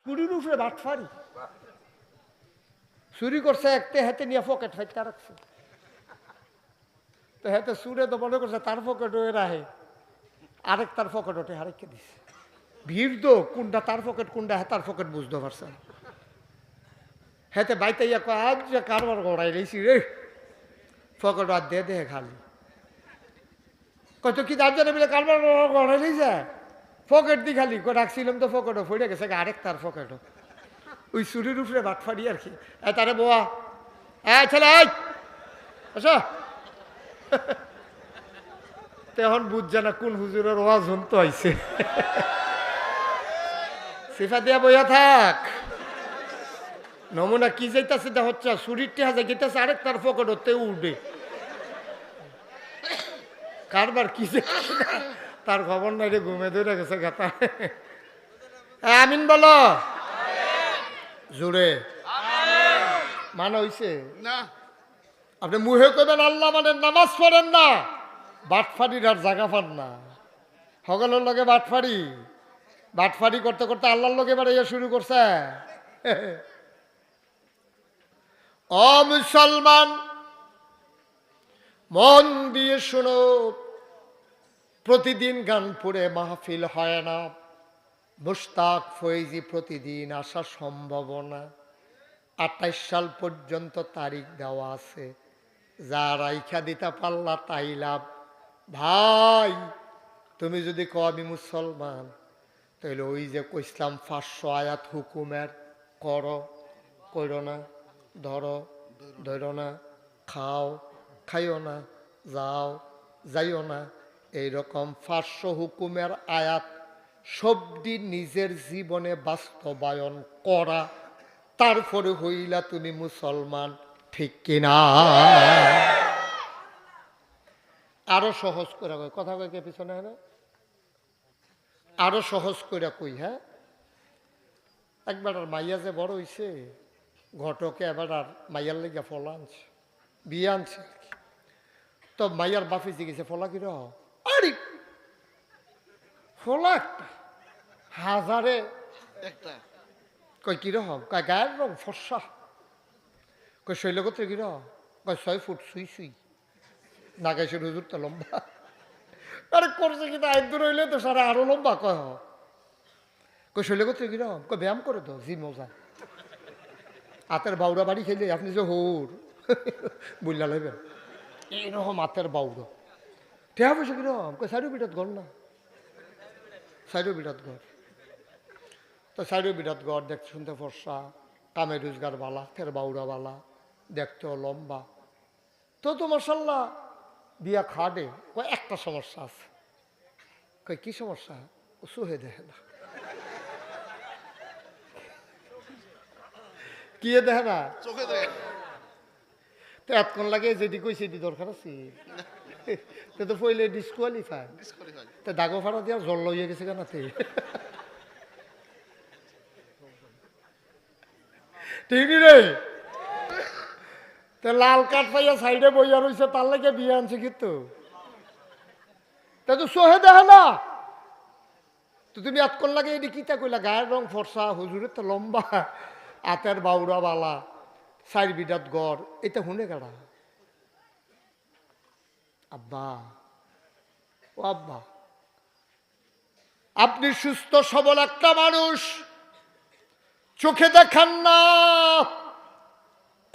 চুরির উপরে বাটফারি চুরি করছে একটা হাতে নিয়ে পকেট ফাইতে রাখছে তো হাতে চুরে তো মনে করছে তার পকেট হয়ে রাহে আরেক তার পকেট ওঠে আরেককে দিছে ভিড় তো কোনটা তার পকেট কোনটা তার পকেট বুঝতে পারছে হেতে বাইতে ইয়া আজ যে কারবার গড়াই রেছি রে পকেট আর দে দে খালি কত কি তার জন্য মিলে কারবার গড়াই রেছে পকেট দি খালি রাখছিলাম তো পকেটও ফিরে গেছে আরেক তার পকেটও ওই চুরির উপরে বাটফারি আর কি তারে বোয়া ছেলে আচ্ছা তখন বুঝছে না কোন হুজুরের ওয়াজ হন্ত আইছে সিফা দিয়া বইয়া থাক নমুনা কি যাইতাছে দা হচ্ছে চুরির টেহা যাই গেতেছে আরেক তার পকেট হতে উঠবে কারবার কি তার খবর নাই রে ঘুমে ধরে গেছে গাতা আমিন বলো জোরে মানে হইছে না আপনি মুহে কবেন আল্লাহ মানে নামাজ পড়েন না বাটফাড়ির আর জায়গা পান না সকলের লগে বাটফাড়ি করতে করতে আল্লাহর লগে বাড়াইয়া শুরু করছে ও মুসলমান মন দিয়ে শোনো প্রতিদিন গানপুরে মাহফিল হয় না মুশতাক ফৈজি প্রতিদিন আসা সম্ভব না 28 সাল পর্যন্ত তারিখ দেওয়া আছে যা রাইখা দিতে পারলা তাই লাভ ভাই তুমি যদি কও আমি মুসলমান তাহলে ওই যে কইসলাম 500 আয়াত হুকুমের করো করো না ধরো ধরো না খাও খাইও না যাও যাইও না এইরকম 500 হুকুমের আয়াত সবটি নিজের জীবনে বাস্তবায়ন করা তারপরে হইলা তুমি মুসলমান ঠিক কিনা আরো সহজ করে কই কথা কই কে পিছনে না আরো সহজ করে কই হ্যাঁ একবার আর মাইয়া যে বড় হইছে ঘটকে এবার আর মাইয়ার লেগে ফল আনছে বিয়ে আনছে তো মাইয়ার বাপে জিগেছে ফলা কির আরে ফলা একটা হাজারে একটা কই কিরকম কয় গায়ের রং ফর্সা কই শৈলগোত্রে কিরকম কয় 6 ফুট সুই নাগাইশের হুজুর তো লম্বা আরে করছে কিন্তু আইন রইলে তো সারা আরো লম্বা কই শৈলগোত্রে কিরকম কয় ব্যায়াম করে তো জি মজা হাতের বাউরা বাড়ি খেলে আপনি যে হোর বুঝলা লাগবেন এইরকম হাতের বাউরা ঠেয়া পয়সা কিরকম কই সাইডও বিরাট ঘর না সাইডও বিরাট ঘর তো সাইডও বিরাট ঘর দেখতে শুনতে ফর্সা কামে রোজগার বালা ফের বাউরা বালা দেখতেও লম্বা তো মাশাল্লাহ বিয়া খাটে কয় একটা সমস্যা আছে কই কি সমস্যা ও সুহে দেখে না কি দেখে না চোখে দেখে তো এতক্ষণ লাগে যেটি কই সেটি দরকার আছে তো পইলে ডিসকোয়ালিফাই তো দাগো ফাড়া দিয়া জল লইয়া গেছে কেনাতে ঠিক রে তো লাল কাঠ পাইয়া সাইডে বইয়া রয়েছে তার লাগে বিয়ে আনছে কিন্তু তা তো সোহে দেখে না তো তুমি এতক্ষণ লাগে এটি কিতা কইলা গায়ের রং ফর্সা হুজুরের তো লম্বা হাতের বাউরা বালা চার বিরাট গড় এটা শুনে কারা আব্বা ও আব্বা আপনি সুস্থ সবল একটা মানুষ চোখে দেখান না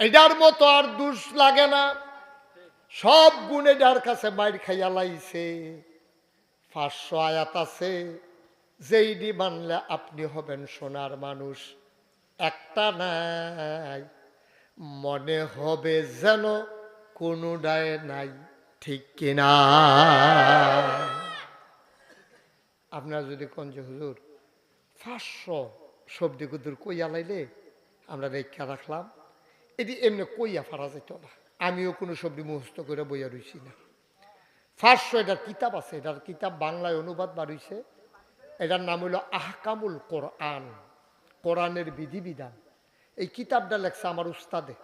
এটার মতো আর দুষ লাগে না সব গুণে যার কাছে মাইর খাইয়া লাইছে 500 আয়াত আছে যেইডি মানলে আপনি হবেন সোনার মানুষ একটা নাই মনে হবে যেন কোনোটায় নাই ঠিক কিনা আপনার যদি কোন যে হুজুর 500 সবজি কুদুর কইয়া লাইলে আমরা রেখা রাখলাম এটি এমনি কইয়া ফারা যেত না আমিও কোনো সবজি মুখস্থ করে বইয়া রইছি না 500 এটার কিতাব আছে এটার কিতাব বাংলায় অনুবাদ বাড়িছে এটার নাম হইল আহকামুল কোরআন কোরআনের বিধিবিধান এই কিতাবটা লেখছে আমার উস্তাদে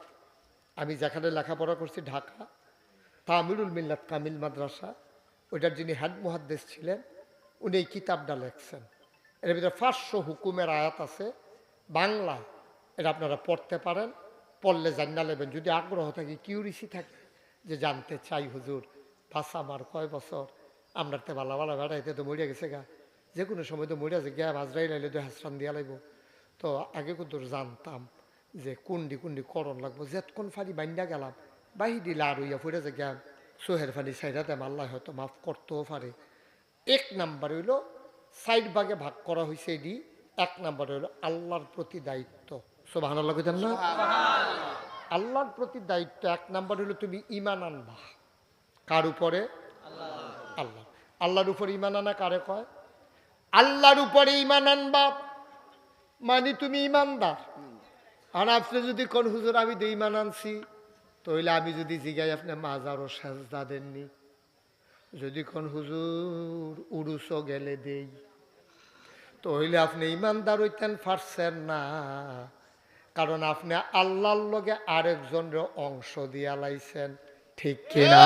আমি যেখানে লেখাপড়া করছি ঢাকা তামিরুল মিল্লাত কামিল মাদ্রাসা ওইটার যিনি হেড মুহাদ্দিস ছিলেন উনি এই কিতাবটা লেখছেন এর ভিতরে 500 হুকুমের আয়াত আছে বাংলা, এটা আপনারা পড়তে পারেন, পড়লে জান্না নেবেন। যদি আগ্রহ থাকে, কিউরিসি থাকে যে জানতে চাই হুজুর বাচ্চা আমার কয় বছর, আপনার তো ভালো ভালো বেড়াইতে তো মরিয়া গেছে গা, যে কোনো সময় তো মরিয়া গিয়া হাজরাই লাইলে তো হাসরান দিয়া লাগবো। তো আগে কিন্তু জানতাম যে কুন্ডি কুন্ডি করণ লাগবো, যেতক্ষণ ফাড়ি বান্ডা গেলাম বাহি দিলে আর ইয়া ফুটে যে গেলাম সোহের ফানি সাইডাতে আল্লাহ হয়তো মাফ করতেও পারে। এক নাম্বার হইল সাইড ভাগে ভাগ করা হয়েছে এটি। এক নাম্বার হইল আল্লাহর প্রতি দায়িত্ব। সুবহানাল্লাহ কইতেন না? আল্লাহর প্রতি দায়িত্ব এক নাম্বার হইল তুমি ঈমান আনবা। কার উপরে? আল্লাহ। আল্লাহর উপরে ঈমান আনা কারে কয়? আল্লাহর উপরে ঈমান আনবা মানে তুমি ঈমানদার। আর আপনি যদি কোন হুজুর আমি তো ঈমান আনছি, তাহলে আমি যদি জিগাই আপনি মাজারও সাজদা দেননি, যদি কোন হুজুর উরুসও গেলে দেই, তাহলে আপনি ঈমানদার হইতেন পারছেন না, কারণ আপনি আল্লাহর লগে আরেকজনের অংশ দিয়া লাইছেন। ঠিক কিনা?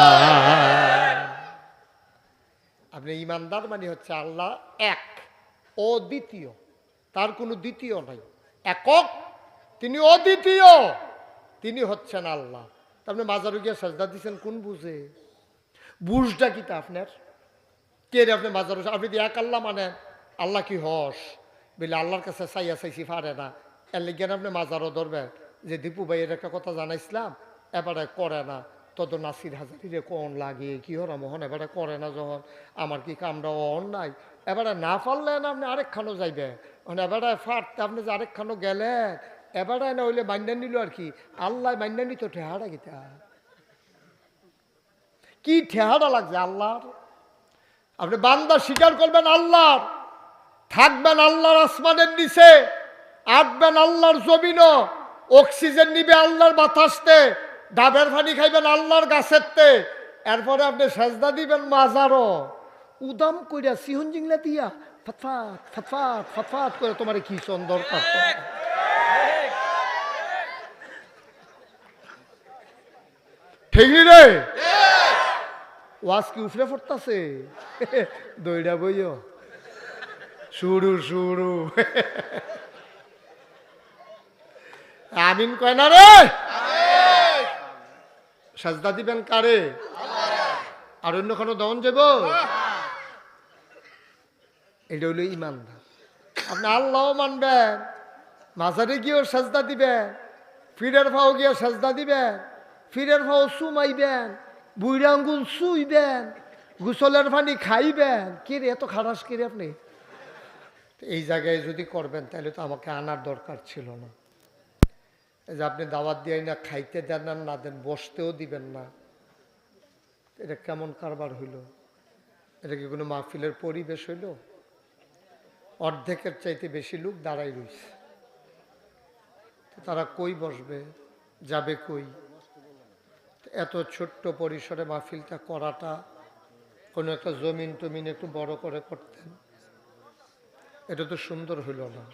আপনি ঈমানদার মানে হচ্ছে আল্লাহ এক, অদ্বিতীয়, তার কোনো দ্বিতীয় নাই, একক, তিনি অদ্বিতীয়, তিনি হচ্ছেন আল্লাহ। আপনি মাজারে গিয়ে সাজদা দিচ্ছেন কোন বুঝে? বুঝটা কি তা আপনার? কে রে আপনি মাজার? আপনি যদি এক আল্লাহ মানেন, আল্লাহ কি হস বলে আল্লাহর কাছে চাইয়া চাইছি পারে না, এর লেগে আপনি মাজারও ধরবেন যে দীপু ভাইয়ের একটা কথা জানাইছিলাম এবারে করে না, তত নাসির হাজারিরে কোন লাগে কি হরা মোহন এবারে করে না, যখন আমার কি কামটা অন নাই, এবারে না পারলেন আপনি আরেকখানো যাইবে, মানে এবারে ফাটতে আপনি যে আরেকখানো গেলেন, এবারে না হইলে মাইন্ডা নিল আর কি, আল্লাহ মাইন্ডা নিত ঠেহারা গীতা কি ঠেহারা লাগছে আল্লাহর। আপনি বান্দা স্বীকার করবেন আল্লাহর, থাকবেন আল্লাহর আসমানের নিচে, আটবেন আল্লাহর জমিন, অক্সিজেন নিবে আল্লাহর বাতাসতে, ডাবের পানি খাইবেন আল্লাহর গাছেরতে, এরপরে আপনি সেজদা দিবেন মাজারও উদাম কইরা সিহন জিংলা দিয়া ফটফাট ফটফাট ফটফাট করে তোমার কি সুন্দর দরকার। ঠিক রে? ওয়াজ কি উফরে পড়তাছে? দইটা বইও শুরু শুরু। আমিন কয় না রে? সাজদা দিবেন কারে? আর অন্য কোনো দন যাব? এটা হইল ইমানদার। আপনি আল্লাহ মানবেন, মাজারে গিয়েও সাজদা দিবেন, ফিরের ভাও গিয়ে সাজদা দিবেন, ফিরের ভাও চুমাইবেন, বুড়া আঙ্গুল চুইবেন, গোসলের পানি খাইবেন। কে রে এত খারাস কে রে আপনি? এই জায়গায় যদি করবেন তাহলে তো আমাকে আনার দরকার ছিল না। এই যে আপনি দাওয়াত দিয়ে না খাইতে দেন না দেন, বসতেও দিবেন না, এটা কেমন কারবার হইল? এটা কি কোনো মাহফিলের পরিবেশ হইল? অর্ধেকের চাইতে বেশি লোক দাঁড়াই রইছে, তারা কই বসবে, যাবে কই? এত ছোট্ট পরিসরে মাহফিলটা করাটা, কোনো একটা জমিন টমিন একটু বড় করে করতেন, এটা তো সুন্দর হইল না,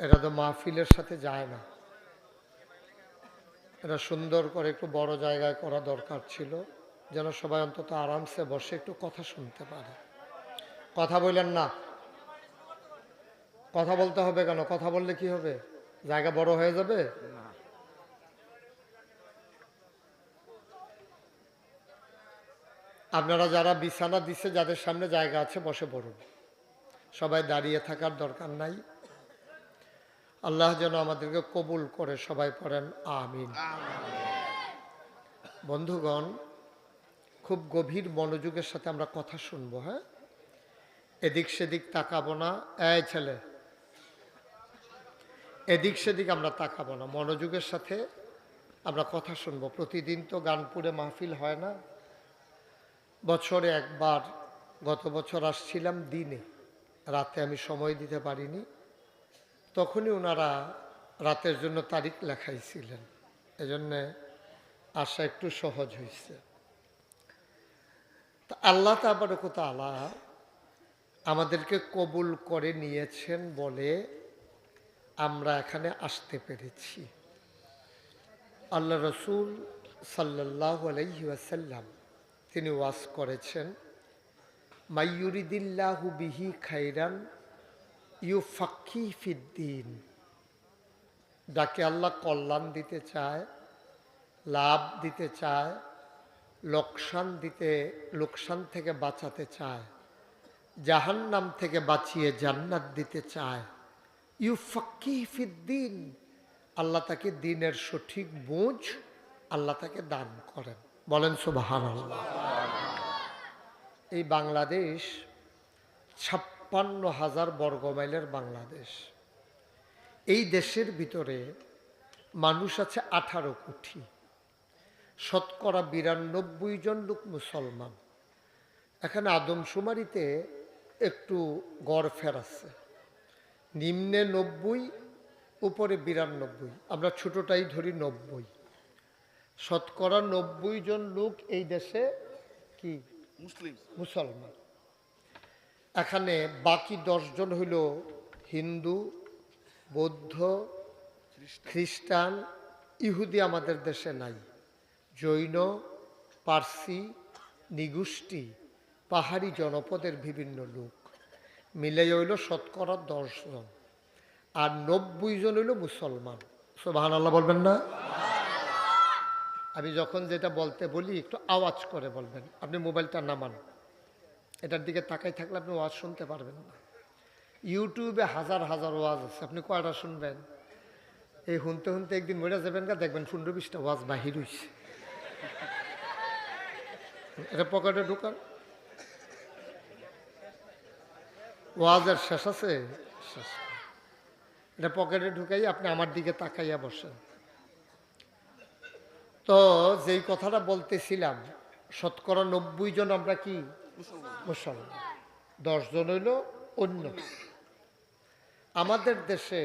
এটা তো মাহফিলের সাথে যায় না। এটা সুন্দর করে একটু বড় জায়গায় করা দরকার ছিল, যেন সবাই অন্তত আরামসে বসে একটু কথা শুনতে পারে। কথা বললেন না? কথা বলতে হবে কেন? কথা বললে কি হবে? জায়গা বড় হয়ে যাবে? আপনারা যারা বিছানা দিচ্ছে, যাদের সামনে জায়গা আছে বসে পড়ুন, সবাই দাঁড়িয়ে থাকার দরকার নাই। আল্লাহ যেন আমাদেরকে কবুল করে, সবাই পড়েন আমিন। বন্ধুগণ, খুব গভীর মনোযোগের সাথে আমরা কথা শুনবো। হ্যাঁ, এদিক সেদিক তাকাবো না। এই ছেলে, এদিক সেদিক আমরা তাকাবো না, মনোযোগের সাথে আমরা কথা শুনবো। প্রতিদিন তো গানপুরে মাহফিল হয় না, বছরে একবার। গত বছর আসছিলাম দিনে, রাতে আমি সময় দিতে পারিনি, তখনই ওনারা রাতের জন্য তারিখ লেখাইছিলেন, এজন্যে আসা একটু সহজ হয়েছে। তা আল্লাহ তাবারক ওয়া তাআলা আমাদেরকে কবুল করে নিয়েছেন বলে আমরা এখানে আসতে পেরেছি। আল্লাহ রসুল সাল্লাল্লাহু আলাইহি ওয়াসাল্লাম তিনি ওয়াজ করেছেন, মাইয়ুরিদিল্লাহু বিহি খাইরান ইউফাক্কি ফিদ্দিন, যাকে আল্লাহ কল্যাণ দিতে চায়, লাভ দিতে চায়, লোকসান থেকে বাঁচাতে চায়, জাহান্নাম থেকে বাঁচিয়ে জান্নাত দিতে চায়, ইউফাক্কি ফিদ্দিন, আল্লাহ তাকে দ্বীনের সঠিক বুঝ আল্লাহ তাকে দান করেন। বলেন সুবহানাল্লাহ। এই বাংলাদেশ 56,000 বর্গমাইলের বাংলাদেশ। এই দেশের ভিতরে মানুষ আছে 18 কোটি, শতকরা 92 জন লোক মুসলমান। এখানে আদমশুমারিতে একটু গড়ফের আছে, নিম্নে 90, উপরে 92, আমরা ছোটটাই ধরি 90। শতকরা 90 জন লোক এই দেশে কি মুসলমান। এখানে বাকি 10 জন হইল হিন্দু, বৌদ্ধ, খ্রিস্টান, ইহুদি আমাদের দেশে নাই, জৈন, পার্সি, নিগুষ্টি, পাহাড়ি জনপদের বিভিন্ন লোক মিলে হইল শতকরা 10 জন, আর 90 জন হইল মুসলমান। সুবহানাল্লাহ বলবেন না? আমি যখন যেটা বলতে বলি একটু আওয়াজ করে বলবেন। আপনি মোবাইলটা নামান, এটার দিকে তাকাই থাকলে আপনি ওয়াজ শুনতে পারবেন না। ইউটিউবে হাজার হাজার ওয়াজ আছে, আপনি কয়টা শুনবেন? এই শুনতে শুনতে একদিন মরে যাবেন গা, দেখবেন 15-20টা ওয়াজ বাহির হইছে। এটা পকেটে ঢুকান, ওয়াজের শেষ আছে, শেষ। এটা পকেটে ঢুকাই আপনি আমার দিকে তাকাইয়া বসেন। তো যেই কথাটা বলতেছিলাম, শতকরা 90 জন আমরা কি মুসলমান, 10 জন হইল অন্য। আমাদের দেশে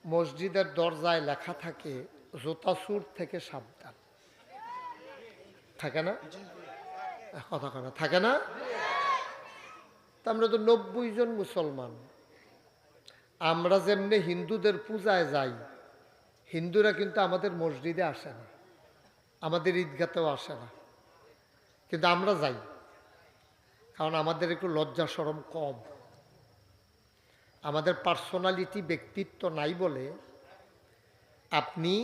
মসজিদের দরজায় লেখা থাকে জুতাচুর থেকে সাবধান, থাকে না? কথা কথা থাকে না? তা আমরা তো 90 জন মুসলমান। আমরা যেমনি হিন্দুদের পূজায় যাই, হিন্দুরা কিন্তু আমাদের মসজিদে আসে না, আমাদের ঈদগাতেও আসে না, কিন্তু আমরা যাই, কারণ আমাদের একটু লজ্জা শরম কম, আমাদের পার্সোনালিটি ব্যক্তিত্ব নাই বলে আপনি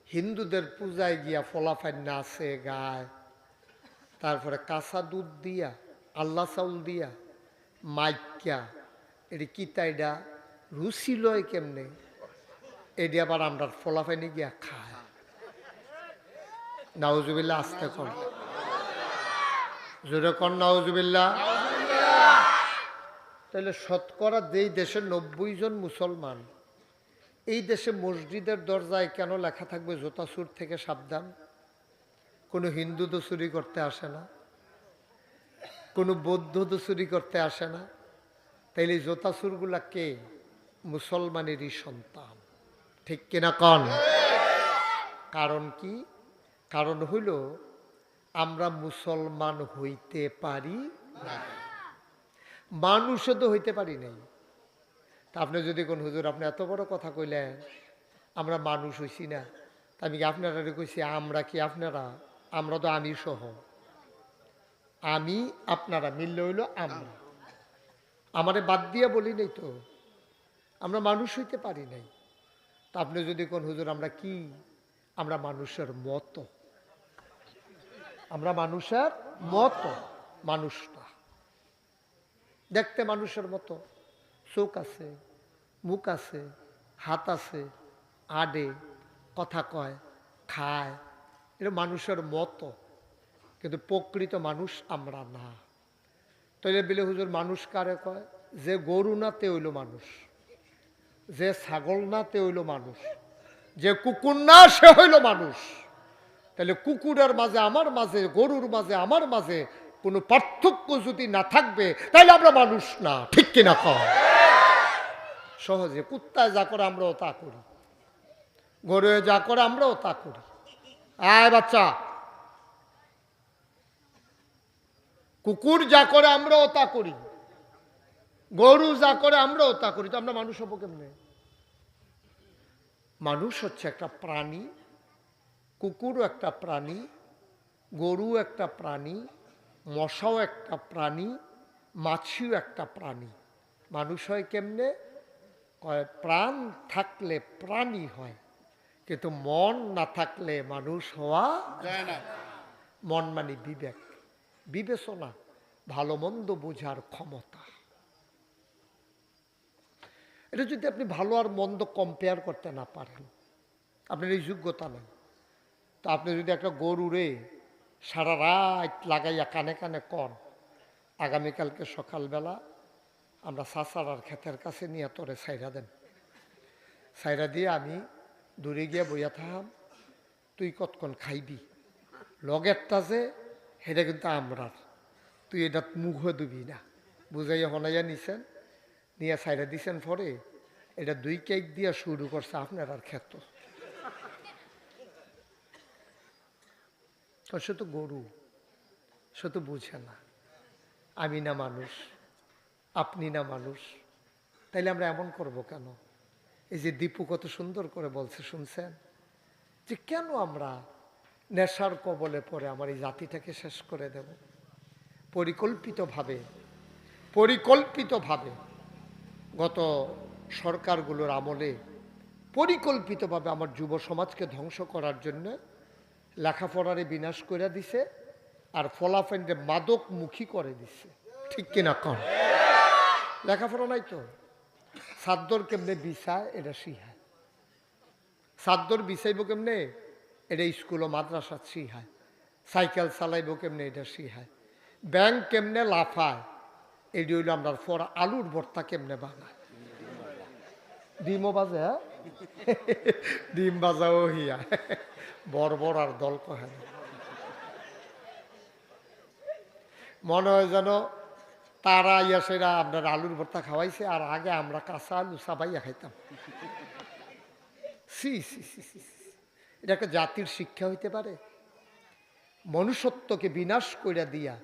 হিন্দুদের পূজায় গিয়া ফলাফাই নাচে গায়, তারপরে কাঁচা দুধ দিয়া, আল্লাহ চাউল দিয়া, মাইকা, এটি কিতাইডা রুচি লয় কেমনে, এটি আবার আমরা ফলাফাইনি গিয়া খায়। নাউজুবিল্লাহ, আসতে কর, জোরে কর নাউজুবিল্লাহ। তাহলে শতকরা যেই দেশের 90 জন মুসলমান, এই দেশে মসজিদের দরজায় কেন লেখা থাকবে জুতাচুর থেকে সাবধান? কোনো হিন্দু তো চুরি করতে আসে না, কোনো বৌদ্ধ তো চুরি করতে আসে না, তাইলে জুতাচুরগুলা কে? মুসলমানেরই সন্তান, ঠিক কিনা কন? কারণ কি? কারণ হইল আমরা মুসলমান হইতে পারি না, মানুষও তো হইতে পারি নাই। তা আপনি যদি কোন হুজুর আপনি এত বড় কথা কইলেন, আমরা মানুষ হইছি না, তা আমি কি আপনারা কইছি আমরা কি আপনারা? আমরা তো আমি সহ, আমি আপনারা মিললে হইল আমরা, আমারে বাদ দিয়া বলি নাই তো, আমরা মানুষ হইতে পারি নাই। তা আপনি যদি কোন হুজুর আমরা কি? আমরা মানুষের মতো, আমরা মানুষের মতো, মানুষটা দেখতে মানুষের মতো, চোখ আছে, মুখ আছে, হাত আছে, আডে, কথা কয়, খায়, এটা মানুষের মতো, কিন্তু প্রকৃত মানুষ আমরা না। তাইলে বিলে হুজুর মানুষ কারে কয়? যে গরু না তে হইল মানুষ, যে ছাগল না তে হইল মানুষ, যে কুকুর না সে হইল মানুষ। তাহলে কুকুরের মাঝে আমার মাঝে, গরুর মাঝে আমার মাঝে কোনো পার্থক্য যদি না থাকবে, তাহলে আমরা মানুষ না, ঠিক কিনা কয়? সহজে কুত্তায় যা করে আমরাও তা করি, গরুয়ে যা করে আমরাও তা করি। আয় বাচ্চা, কুকুর যা করে আমরাও তা করি, গরু যা করে আমরাও তা করি, তো আমরা মানুষ হবো কেমনে? মানুষ হচ্ছে একটা প্রাণী, কুকুরও একটা প্রাণী, গরু একটা প্রাণী, মশাও একটা প্রাণী, মাছিও একটা প্রাণী। মানুষ হয় কেমনে? কয় প্রাণ থাকলে প্রাণী হয়, কিন্তু মন না থাকলে মানুষ হওয়া যায় না। মন মানে বিবেক, বিবেচনা, ভালো মন্দ বোঝার ক্ষমতা। এটা যদি আপনি ভালো আর মন্দ কম্পেয়ার করতে না পারেন, আপনার এই যোগ্যতা নেই। তো আপনি যদি একটা গরুরে সারা রাত লাগাইয়া কানে কানে কন, আগামীকালকে সকালবেলা আমরা সাসারার ক্ষেতের কাছে নিয়ে তোরে সাইরা দেন, সাইরা দিয়ে আমি দূরে গিয়ে বইয়া থাম, তুই কতক্ষণ খাইবি, লগেরটা যে সেটা কিন্তু আমরার, তুই এটা মুখ দিবি না, বুঝাইয়া হনাইয়া নিছেন, নিয়ে সাইরা দিছেন। পরে এটা 2 কেক দিয়ে শুরু করছে আপনার আর ক্ষেত। সে তো গরু, সে তো বুঝে না। আমি না মানুষ, আপনি না মানুষ, তাইলে আমরা এমন করব কেন? এই যে দীপু কত সুন্দর করে বলছে, শুনছেন যে কেন আমরা নেশার কবলে পড়ে আমার এই জাতিটাকে শেষ করে দেব? পরিকল্পিতভাবে পরিকল্পিতভাবে গত সরকারগুলোর আমলে পরিকল্পিতভাবে আমার যুব সমাজকে ধ্বংস করার জন্য লেখাপড়ারে বিনাশ করে দিছে, আর ফলাফেন্ডে মাদকমুখী করে দিছে। ঠিক কিনা কন? লেখাপড়া নাই তো, সাদ্দর কেমনে বিছায় এটা শিখায়, সাদ্দর বিছাইব কেমনে এটা স্কুল ও মাদ্রাসা শিখায়, সাইকেল চালাইব কেমনে এটা শিখায়, ব্যাংক কেমনে লাফায় এটি হইল আমরা পড়া, আলুর ভর্তা কেমনে বানায়, ডিমও বাজে, হ্যাঁ ডিম বাজাও হিয়া বর্বর আর দল কহে না। মনে হয় যেন তারা ইয়া সেরা আপনার আলুর ভর্তা খাওয়াইছে, আর আগে আমরা কাঁচা আলু চাবাইয়া খাইতাম। সি সি সি সি, এটা একটা জাতির শিক্ষা হইতে পারে? মনুষ্যত্বকে বিনাশ কইরা দিয়া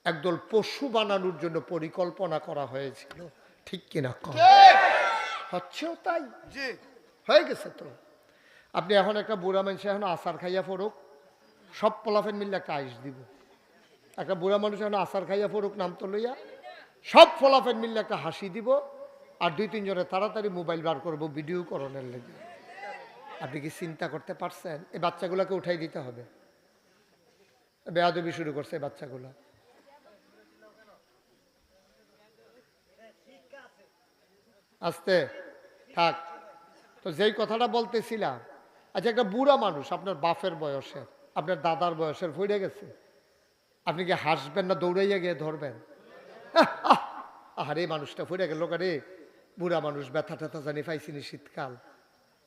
একদল পশু বানানোর জন্য পরিকল্পনা করা হয়েছিল। ঠিক কিনা কম? হচ্ছেও তাই, হয়ে গেছে তো। আপনি এখন একটা বুড়া মানুষ এখন আচার খাইয়া ফরুক, সব পোলাফেন মিললে একটা আইস দিব। একটা বুড়া মানুষ এখন আচার খাইয়া ফরুক নাম তো লইয়া, সব ফলাফেন মিললে একটা হাসি দিব, আর 2-3 জনে তাড়াতাড়ি মোবাইল বার করবো ভিডিও করণের লেগে। আপনি কি চিন্তা করতে পারছেন? এই বাচ্চাগুলোকে উঠাই দিতে হবে। বেয়াদবি শুরু করছে বাচ্চাগুলো। আস্তে থাক। তো যেই কথাটা বলতেছিলাম, আচ্ছা একটা বুড়া মানুষ আপনার বাপের বয়সের, আপনার দাদার বয়সের ভরে গেছে, আপনি কি হাসবেন না দৌড়াইয়া গিয়ে ধরবেন? আরে মানুষটা ফুরে গেল রে, বুড়া মানুষ, ব্যথা ট্যাথা জানি পাইছিনি শীতকাল,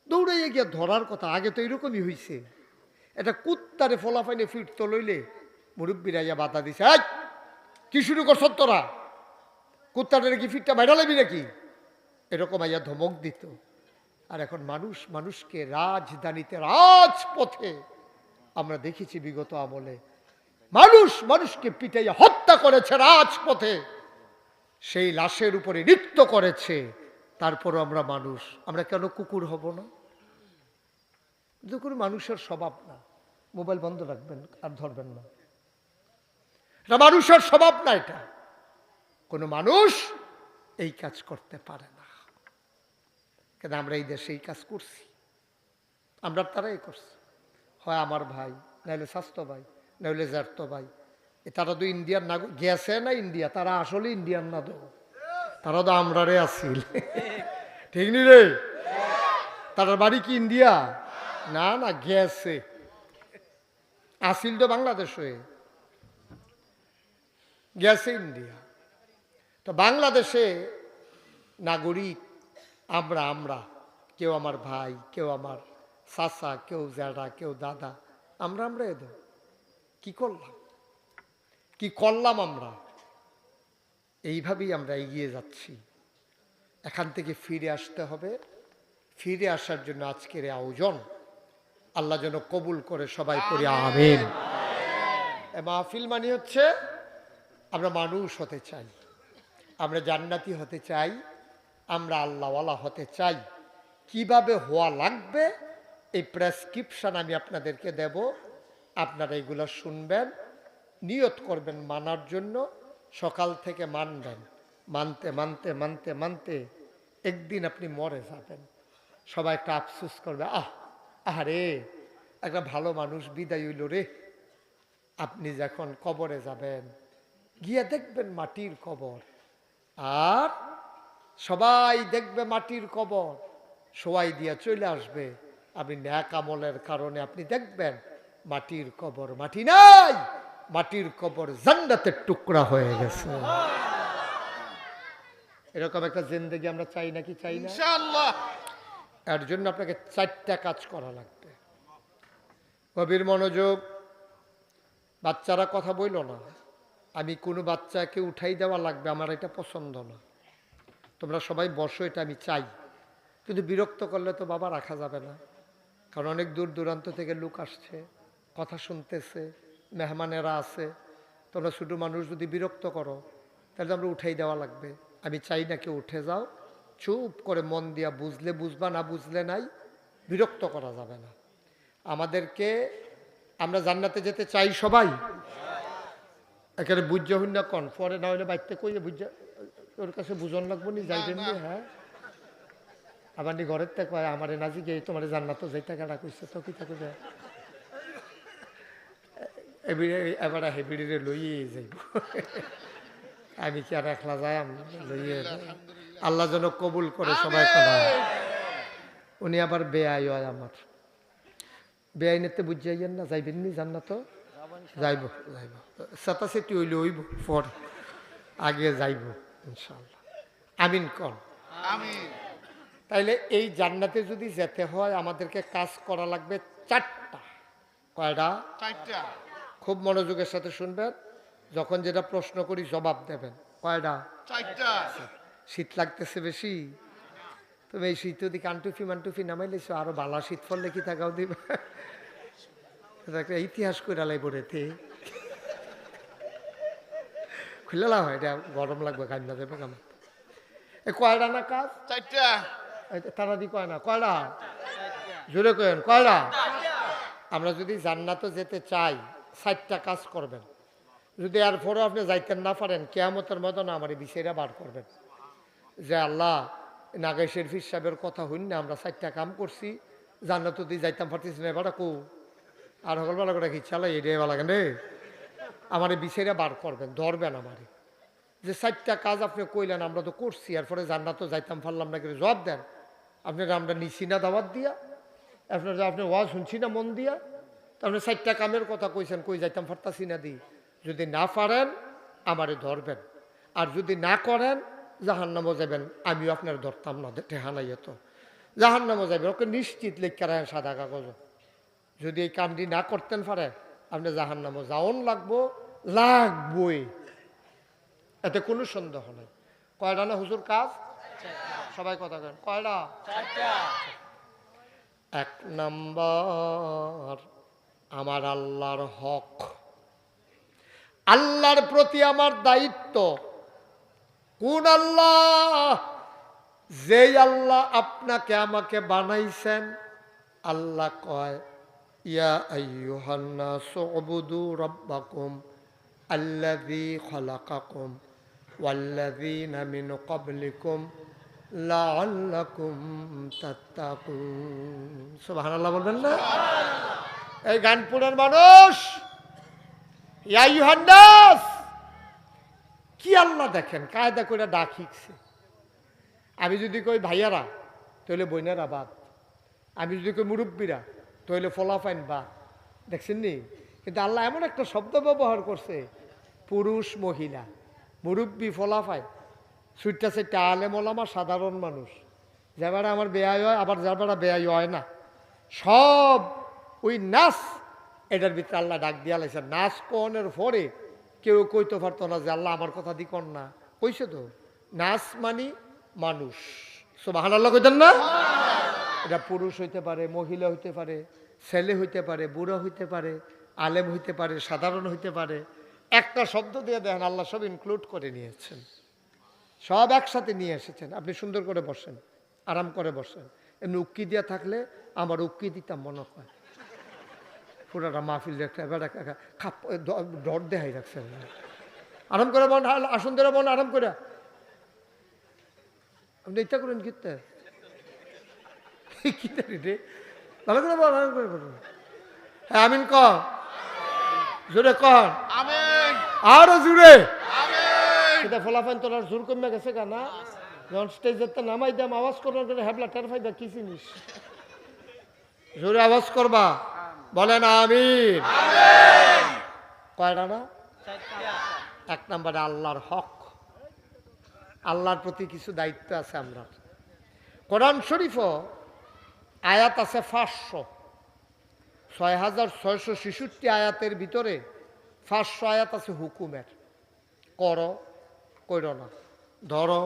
দৌড়াইয়া গিয়ে ধরার কথা। আগে তো এরকমই হয়েছে, এটা কুত্তারে ফলাফাইনে ফিরতো লইলে মুরব্বীরা ইয়া বাধা দিছে, কি শুরু করছ তোরা, কুত্তাটারে কি ফিটটা বাইরা লাগবি নাকি, এরকম আইয়া ধমক দিত। আর এখন মানুষ মানুষকে রাজধানীতে, রাজপথে আমরা দেখেছি বিগত আমলে মানুষ মানুষকে পিটাইয়া হত্যা করেছে রাজপথে, সেই লাশের উপরে নৃত্য করেছে। তারপরও আমরা মানুষ, আমরা কেন কুকুর হব না? কুকুর মানুষের স্বভাব না। মোবাইল বন্ধ রাখবেন আর ধরবেন না, এটা মানুষের স্বভাব না। এটা কোনো মানুষ এই কাজ করতে পারে না, কেন আমরা এই দেশে এই কাজ করছি, আমরা তারাই করছি। হয় আমার ভাই, নাহলে স্বাস্থ্য ভাই, নাহলে জ্যাঠতো ভাই। তারা তো ইন্ডিয়ান না গেছে না ইন্ডিয়া, তারা আসলে ইন্ডিয়ান না তো, তারা তো আমরারে আসিল। ঠিক নি রে? তার বাড়ি কি ইন্ডিয়া? না না, গেছে, আসিল তো বাংলাদেশ হয়ে গেছে ইন্ডিয়া। তো বাংলাদেশে নাগরিক আমরা, আমরা কেউ আমার ভাই, কেউ আমার চাচা, কেউ জ্যাঠা, কেউ দাদা, আমরা আমরা এদের কি করলাম, কি করলাম আমরা? এইভাবেই আমরা এগিয়ে যাচ্ছি। এখান থেকে ফিরে আসতে হবে। ফিরে আসার জন্য আজকের এই আয়োজন আল্লাহ যেন কবুল করে, সবাই করি আমিন। মাহফিল মানে হচ্ছে আমরা মানুষ হতে চাই, আমরা জান্নাতি হতে চাই, আমরা আল্লাহওয়ালা হতে চাই। কিভাবে হওয়া লাগবে এই প্রেসক্রিপশন আমি আপনাদেরকে দেব, আপনারা এগুলো শুনবেন, নিয়ত করবেন মানার জন্য, সকাল থেকে মানবেন। মানতে মানতে মানতে মানতে একদিন আপনি মরে যাবেন। সবাই একটা আফসোস করবে, আহারে একটা ভালো মানুষ বিদায় হইল রে। আপনি যখন কবরে যাবেন, গিয়ে দেখবেন মাটির কবর, আর সবাই দেখবে মাটির কবর, সবাই দিয়া চলে আসবে। আপনি ন্যাক আমলের কারণে আপনি দেখবেন মাটির কবর মাটি নাই, মাটির কবর জান্নাতের টুকরা হয়ে গেছে। এরকম একটা জিন্দেগি আমরা চাই নাকি চাই না? ইনশাআল্লাহ। এর জন্য আপনাকে 4টা কাজ করা লাগবে। গভীর মনোযোগ। বাচ্চারা কথা বইল না, আমি কোনো বাচ্চাকে উঠাই দেওয়া লাগবে আমার এটা পছন্দ না। তোমরা সবাই বসো, এটা আমি চাই। কিন্তু বিরক্ত করলে তো বাবা রাখা যাবে না, কারণ অনেক দূর দূরান্ত থেকে লোক আসছে, কথা শুনতেছে, মেহমানেরা আছে। তোমরা ছোটো মানুষ যদি বিরক্ত করো তাহলে আমরা উঠাই দেওয়া লাগবে। আমি চাই না কেউ উঠে যাও, চুপ করে মন দিয়া বুঝলে বুঝবা, না বুঝলে নাই। বিরক্ত করা যাবে না আমাদেরকে। আমরা জান্নাতে যেতে চাই সবাই। এখানে বুঝ্য হইন না কন, পরে না হইলে বাইতে কইলে বুঝা ওর কাছে বুঝন লাগবো নি, যাইবেন নি। হ্যাঁ, আবার নি ঘরের থেকে আমার নাজি গিয়ে তোমার জান্নাত যাইতে কাটা কইছে তো কি থাকে এবার হেবিড়িরে লইয়ে যাইব। আমি কি আর একলা যাই, আমি লইয়ে। আল্লাহ যেন কবুল করে সবাই করা। উনি আবার বেআই হয় আমার, বেআই নিতে বুঝাইয়েন না, যাইবেন নি জান্নাত? যাইব যাইব, সেটা সেটি হইলে হইব, পর আগে যাইব ইনশাআল্লাহ। আমিন কন। আমিন। তাইলে এই জান্নাতে যদি যেতে হয় আমাদেরকে কাজ করা লাগবে 4টা। কয়টা? 4টা। খুব মনোযোগের সাথে শুনবেন, যখন যেটা প্রশ্ন করি জবাব দেবেন। কয়টা? 4টা। শীত লাগতেছে বেশি, তুমি এই শীত যদি কানটুফি মানটুফি নামাইলেছো, আরো বালা শীত পড়লে কি থাকাও দিবে? ইতিহাস করে লাই পড়েতে খুলে হয়, এটা গরম লাগবে, কান্না দেবে কাম। কয়টা না কাজ? 4টা। তারা দি কয় না, কয়টা? জোরে কেন, কয়টা? আমরা যদি জান্নাতে যেতে চাই 4টা কাজ করবেন। যদি এরপরও আপনি যাইতেন না পারেন, কিয়ামতের মতো না আমার বিষয়টা বার করবেন যে আল্লাহ নাগাই শরীফ সাহেবের কথা হইন না, আমরা 4টা কাম করছি, জান্নাত দিয়ে যাইতাম পারতেছি না, এবার কো আর সকলবেলা করে কি চালাই এটা এবার লাগেন রে, আমার বিষয়টা বার করবেন, ধরবেন আমারে যে 4টা কাজ আপনি কইলেন আমরা তো করছি, এরপরে জান্নাত যাইতাম পারলাম না, করে জবাব দেন। আপনারা আমরা নিছি না দাওয়াত দিয়া, আপনারা আপনি ওয়াজ শুনছি না মন দিয়া, তো আপনি 4টা কামের কথা কইছেন, কই যাইতাম পারতাছি না দি। যদি না পারেন আমারে ধরবেন, আর যদি না করেন জাহান্নামও যাবেন, আমিও আপনার ধরতাম না, ঠেহানাই তো জাহান্নামও যাবেন, ওকে নিশ্চিত লেখা রাখেন সাদা কাগজ। যদি এই কামটি না করতেন পারে আপনি জাহান্নামও যাওন লাগবই, এতে কোনো সন্দেহ নেই। কয়টা না হুজুর কাজ? সবাই কথা কেন, কয়টা? 1 নাম্বার, আমার আল্লাহর হক, আল্লাহর প্রতি আমার দায়িত্ব। কোন আল্লাহ? যেই আল্লাহ আপনাকে আমাকে বানাইছেন। আল্লাহ কয় ইয়া আইয়ুহান নাসু উবুদু রাব্বাকুম আল্লাযী খালাকাকুম ওয়াল্লাযীনা মিন ক্বাবলিকুম লাআল্লাকুম তাত্তাকুন। সুবহানাল্লাহ বলবেন না? এই গানপুরের মানুষ, ইয়া আইয়ুহান নাস, কি আল্লাহ দেখেন কায়দা করে ডাক শিখছে। আমি যদি কই ভাইয়ারা তাহলে বইনারা বাদ, আমি যদি কই মুরব্বীরা তাহলে ফলাফাইন বাদ, দেখছেন নি? কিন্তু আল্লাহ এমন একটা শব্দ ব্যবহার করছে, পুরুষ মহিলা, মুরব্বী ফলাফাইন, সুইটটা সেটা আলেম ওলামা, সাধারণ মানুষ, যাবারা আমার বেয়াই হয় আবার যাবারা বেয়াই হয় না, সব ওই নাস এটার ভিতরে আল্লাহ ডাক দিয়া লাইছে। নাচ কনের পরে কেউ কইতে পারতো না যে আল্লাহ আমার কথা দিকন না, কইছে তো নাচ মানি মানুষ। সুবহানাল্লাহ কইতেন না? এটা পুরুষ হইতে পারে, মহিলা হইতে পারে, ছেলে হইতে পারে, বুড়ো হইতে পারে, আলেম হইতে পারে, সাধারণ হইতে পারে। একটা শব্দ দিয়ে দেখেন আল্লাহ সব ইনক্লুড করে নিয়েছেন, সব একসাথে নিয়ে এসেছেন। আপনি সুন্দর করে বসেন, আরাম করে বসেন। এমনি উক্কি দিয়া থাকলে আমার উক্কি দিতাম মনে হয়, পুরাটা মাহফিল দেখতে খাপ ডর দেখাই রাখছেন। আরাম করে বোন, আসুন ধরে বোন, আরাম করে আপনি ইচ্ছা করেন কিতে রে ভালো করে বল, ভালো করে বলুন। হ্যাঁ আমিন ক, জোরে কন আমিন আরো জোরে। আমিন। এটা ফলাফাইন তোর জোর কমে গেছে না, যখন স্টেজের তো নামাই দাম আওয়াজ করার করে হ্যাবলা টের ফাইদা কি জিনিস, জোরে আওয়াজ করবা, বলেন আমিন। কয়টা না? এক নম্বরে আল্লাহর হক, আল্লাহর প্রতি কিছু দায়িত্ব আছে আমরা। কোরআন শরীফও আয়াত আছে 500, 6666 আয়াতের ভিতরে 500 আয়াত আছে হুকুমের। করো, কইরো না, ধরো,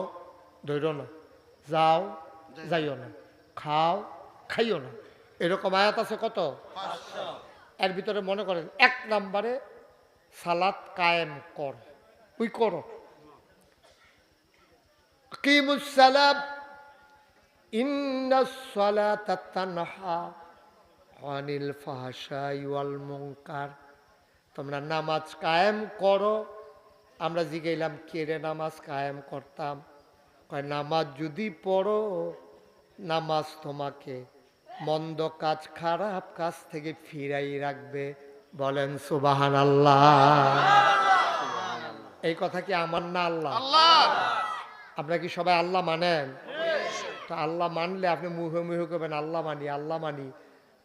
ধৈর্য না, যাও, যাইও না, খাও, খাইও না, এরকম আয়াত আছে কত? এর ভিতরে মনে করেন 1 নম্বরে সালাত কায়েম কর, ওই করো, কিমুস সালাত ইন্নাস সালাতা তানহা আনিল ফাহশাই ওয়াল মুনকার। তোমরা নামাজ কায়েম করো। আমরা জিগাইলাম কে রে নামাজ কায়েম করতাম? কয় নামাজ যদি পড়ো, নামাজ তোমাকে মন্দ কাজ খারাপ কাজ থেকে ফিরাই রাখবে। বলেন সুবহানাল্লাহ। এই কথা কি আমার না আল্লাহ? আপনারা কি সবাই আল্লাহ মানেন? তো আল্লাহ মানলে আপনি মুহে মুহে করবেন আল্লাহ মানি আল্লাহ মানি।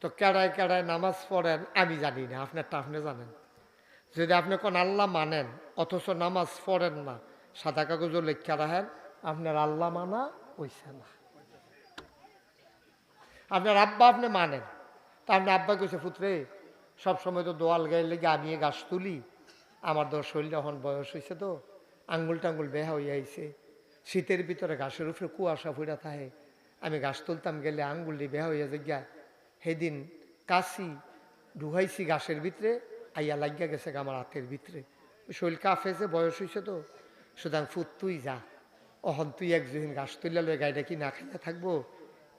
তো কেড়ায় কেড়ায় নামাজ পড়েন আমি জানি না, আপনারটা আপনি জানেন। যদি আপনি কোন আল্লাহ মানেন অথচ নামাজ পড়েন না, সাদা কাগজও লেখা রাখেন, আপনার আল্লাহ মানা হইছে না। আপনার আব্বা আপনি মানেন, তা আপনি আব্বা কইছে পুত্রে সবসময় তো দোয়াল গায়ে লেগে আমি গাছ তুলি, আমার তো শরীর এখন বয়স হয়েছে, তো আঙ্গুল টাঙ্গুল বেহা হইয়া আইছে, শীতের ভিতরে ঘাসের উপরে কুয়াশা ফুটা থাকে, আমি গাছ তুলতাম গেলে আঙ্গুলটি বেহা হইয়া যাইয়া, সেদিন কাশি ঢুকাইছি গাছের ভিতরে, আইয়া লাগিয়া গেছে আমার হাতের ভিতরে, শরীর কাফেছে, বয়স হয়েছে, তো সুতরাং ফুট তুই যা, অহন তুই একদিন গাছ তুলিয়া লয়ে গাড়িটা কি না খাইয়া থাকবো।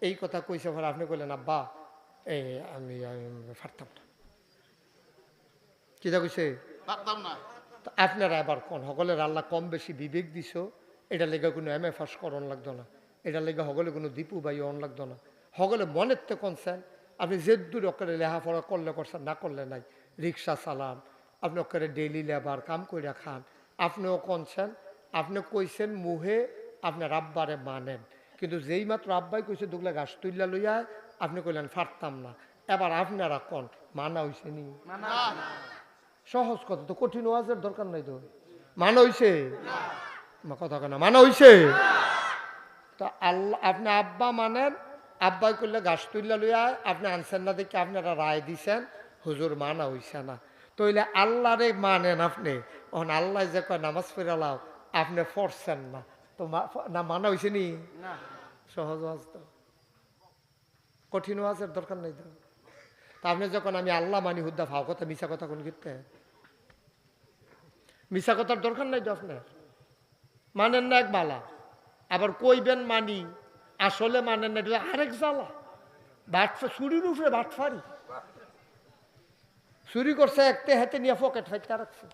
এই কথা কইছে পর আপনি কইলেন আব্বা এই আমি পারতাম না, কিতা কইছে পারতাম না। আপনারা এবার কোন সকলের আল্লাহ কম বেশি বিবেক দিছ, এটা লেগে কোনো MFAS করণ লাগতো না, এটা লেগে সকলে কোনো দীপু বাই অন লাগতো না, সকলে মনের তে কনছেন। আপনি যে দূর অক্ষরে লেখাপড়া করলে করছেন, না করলে নাই, রিক্সা চালান, আপনি অক্ষরে ডেইলি লেবার কাম করে খান, আপনিও কনছেন, আপনি কইছেন মুহে আপনার আব্বারে মানেন, কিন্তু যেই মাত্র আব্বাই কইছে দুগলা গাছ তুইলা লইয়া আপনি কইলেন পারতাম না। এবার আপনারা কন মানা হইছে নি? সহজ কথা তো, কঠিন ওয়াজের দরকার নাই তো, মানা হইছে কথা কেনা, মানা হইছে। তো আল্লাহ আপনি আব্বা মানেন, আব্বাই করলে গাছ তুইলা লইয়া আপনি আনছেন না দেখে আপনারা রায় দিছেন হুজুর মানা হইছে না, তইলে আল্লাহরে মানেন আপনি, ওখান আল্লাহ যে কয় নামাজ পড়ালাও আপনি পড়ছেন না, তো না মানা হইছে নি? সহজ ওয়াজ তো, কঠিন ওয়াজের দরকার নাই তো। তা আপনি যখন আমি আল্লাহ মানি হুদ্দা ফাও কথা মিশা কথা কোন কিনতে, মিশা কথার দরকার নাই তো আপনার, মানেন না এক বালা, আবার কইবেন মানি আসলে মানেন না আরেক জ্বালা। চুরির উপরে বাটফারি, চুরি করছে একতে হাতে নিয়ে পকেট ফাইতে রাখছে,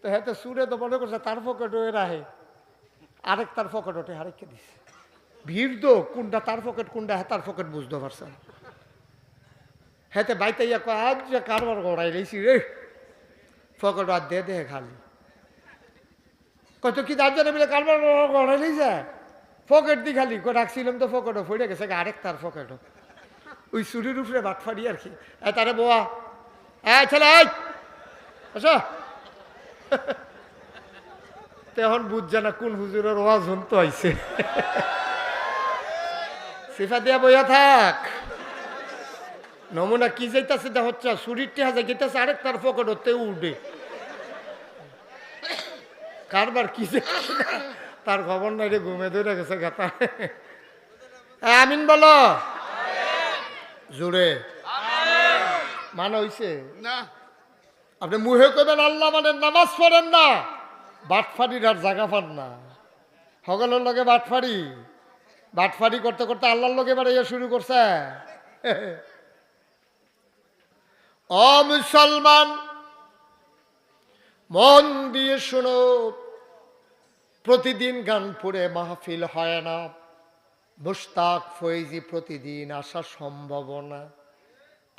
তো হাতে চুরে তো মনে করছে তার পকেট হয়ে রাহে, আরেক তার পকেট ওঠে আরেককে দিছে, ভিড় তো কোনটা তার পকেট কোনটা তার পকেট বুঝতে পারছেন। হেতে বাইতে ইয়া কয় আজ যে কারবার গড়াই রেছি রে, পকেট আর দে দে খালি, কত কি দার্জনে মিলে কারবার গড়াই নেই যায়, পকেট দি খালি রাখছিলাম তো পকেটও ফিরে গেছে আরেক তার পকেটও, ওই চুরির উপরে বাটফারি আর কি। তারে বোয়া ছেলে আচ্ছা এখন বুঝছে না কোন হুজুরের ওয়াজ হন্ত আইছে, সিফা দিয়া বইয়া থাক, নমুনা কি যাইতেছে দা হচ্ছে চুরির টেহা যাই গেতেছে আরেক তার পকেট হতে উঠে, কারবার কি তার খবর নাই রে, ঘুমে ধরে গেছে গাতা। আমিন বলো জোরে, মানা হইছে না। আপনি মুহে কইবেন আল্লাহ মানে নামাজ পড়েন না, বাটফারির আর জায়গা পান না, সকলের লগে বাটফারি, বাটফারি করতে করতে আল্লাহর লগে এবার ইয়ে শুরু করছে। ও মুসলমান মন দিয়ে শোনো, প্রতিদিন গানপুরে মাহফিল হয় না, মুশতাক ফয়েজি প্রতিদিন আসা সম্ভব না।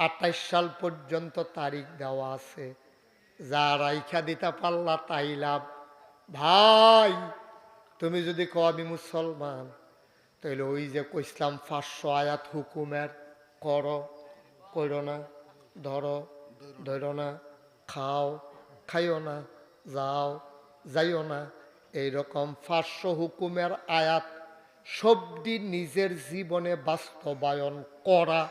28 সাল পর্যন্ত তারিখ দেওয়া আছে, যা রাইখা দিতে পারলা তাই লাভ। ভাই তুমি যদি কও আমি মুসলমান, তাহলে ওই যে কইসলাম 500 আয়াত হুকুমের, করো করো না, ধরো ধরো না, খাও খাইও না, যাও যাইও না, এইরকম 500 হুকুমের আয়াত সবটি নিজের জীবনে বাস্তবায়ন করা,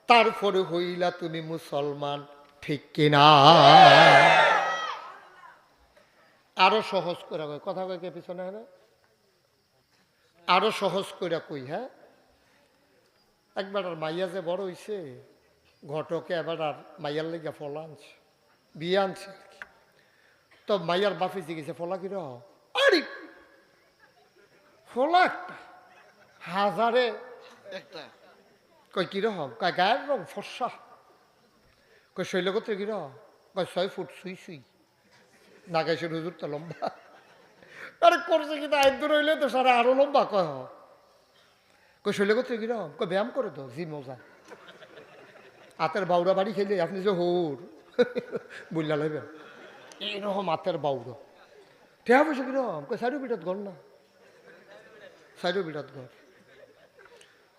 তারপরে হইলা তুমি মুসলমান, ঠিক কিনা? আরো সহজ করে কই, কথা কই কে পিছনে হ্যাঁ, আরো সহজ করে কই। হ্যাঁ, একবার আর মাইয়া যে বড় হইছে, ঘটকে এবার আর মাইয়ার লেগে ফলা আনছে, বিয়ে আনছে আর কি। তো মাইয়ার বাপি জিগেছে ফলা কির, আরে ফলা একটা হাজারে একটা কই কিরকম, কয় গায়ের রং ফর্সা, কই শৈলগত্রে কির, কয় 6 ফুট সুই সুই, নাগাইছে হুজুর তো লম্বা। আরে করছে কিন্তু আইন দূর হইলে তো সারা আরো লম্বা, কয় কই শৈলগত্রে কিরকম, কয় ব্যায়াম করে তো জি মজা, হাতের বাউরা বাড়ি খেলে আপনি যে হৌর বুঝলা লাগবেন এইরকম হাতের বাউরা। ঠেয়া বসে কিরকম, কই সাইডো বিটাত ঘর না, সাইডো বিটাত ঘর।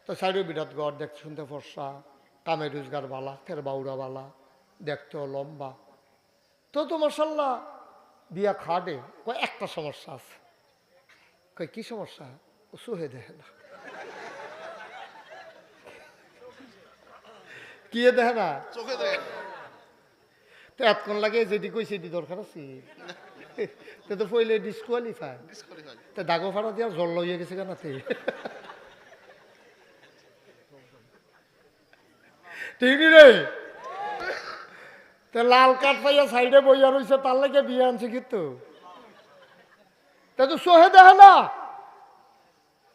তো সাইডো বিরাট ঘর, দেখতে শুনতে ফর্সা, কামে রোজগার বালা, ফের বাউরা বালা, দেখতেও লম্বা। তো মাশাল্লাহ বিয়া খাটে। কয় একটা সমস্যা আছে। কয় কি সমস্যা? ও সুহে দেখে না। কি দেখে না? চোখে দেখে তো এতক্ষণ লাগে যেটি কই সেটি দরকার আছে, তো পইলে ডিসকোয়ালিফাই, ডিসকোয়ালিফাই। তো দাগো ফাড়া দিয়া জল লইয়া গেছে কেনাতে, ঠিক রে? তো লাল কাঠ পাইয়া সাইডে বইয়া রয়েছে, তার লাগে বিয়ে আনছে কিন্তু, তা তো সোহে দেখে না।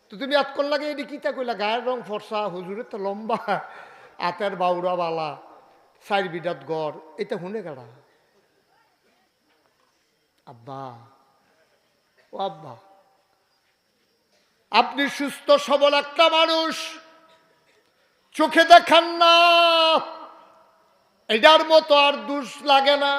তো তুমি এতক্ষণ লাগে এটি কিতা কইলা, গায়ের রং ফর্সা, হুজুরের তো লম্বা, হাতের বাউরা বালা, 4 বিটাত গড়, এটা শুনে কারা? আব্বা, ও আব্বা, আপনি সুস্থ সবল একটা মানুষ, চোখে দেখান না, এটার মতো আর দোষ লাগে না।